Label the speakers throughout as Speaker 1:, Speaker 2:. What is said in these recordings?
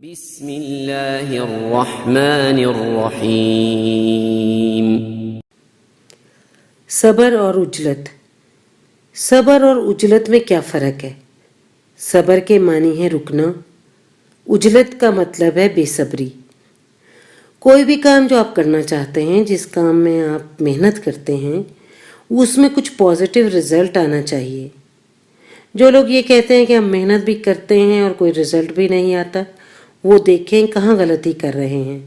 Speaker 1: بسم اللہ الرحمن الرحیم۔
Speaker 2: صبر اور عجلت۔ صبر اور عجلت میں کیا فرق ہے؟ صبر کے معنی ہے رکنا، عجلت کا مطلب ہے بے صبری۔ کوئی بھی کام جو آپ کرنا چاہتے ہیں، جس کام میں آپ محنت کرتے ہیں، اس میں کچھ پازیٹیو رزلٹ آنا چاہیے۔ جو لوگ یہ کہتے ہیں کہ ہم محنت بھی کرتے ہیں اور کوئی رزلٹ بھی نہیں آتا، وہ دیکھیں کہاں غلطی کر رہے ہیں۔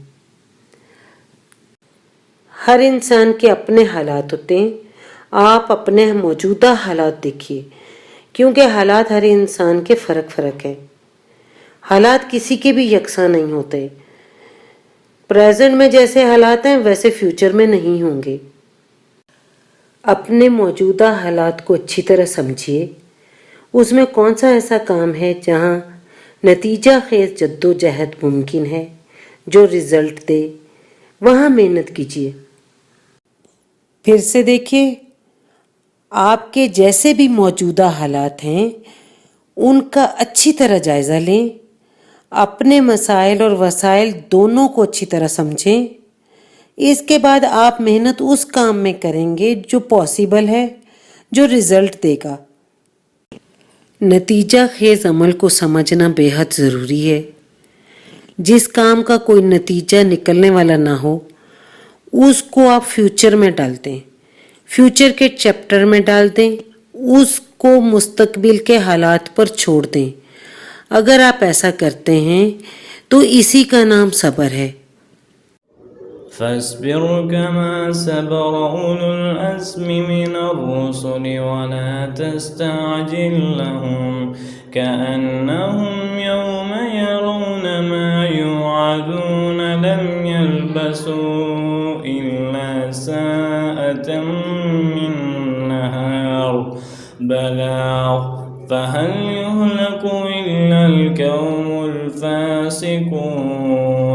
Speaker 2: ہر انسان کے اپنے حالات ہوتے ہیں۔ آپ اپنے موجودہ حالات دیکھیے، کیونکہ حالات ہر انسان کے فرق ہیں۔ حالات کسی کے بھی یکساں نہیں ہوتے۔ پریزنٹ میں جیسے حالات ہیں ویسے فیوچر میں نہیں ہوں گے۔ اپنے موجودہ حالات کو اچھی طرح سمجھیے، اس میں کون سا ایسا کام ہے جہاں نتیجہ خیز جد و جہد ممکن ہے جو رزلٹ دے، وہاں محنت کیجیے۔ پھر سے دیکھیے، آپ کے جیسے بھی موجودہ حالات ہیں ان کا اچھی طرح جائزہ لیں، اپنے مسائل اور وسائل دونوں کو اچھی طرح سمجھیں۔ اس کے بعد آپ محنت اس کام میں کریں گے جو پاسبل ہے، جو رزلٹ دے گا۔ نتیجہ خیز عمل کو سمجھنا بے حد ضروری ہے۔ جس کام کا کوئی نتیجہ نکلنے والا نہ ہو اس کو آپ فیوچر میں ڈال دیں، فیوچر کے چیپٹر میں ڈال دیں، اس کو مستقبل کے حالات پر چھوڑ دیں۔ اگر آپ ایسا کرتے ہیں تو اسی کا نام صبر ہے۔
Speaker 3: فاصبر كما صبر أولو العزم من الرسل ولا تستعجل لهم كأنهم يوم يرون ما يوعدون لم يلبثوا إلا ساعة من نهار بلاغ فهل يهلك إلا القوم الفاسقون۔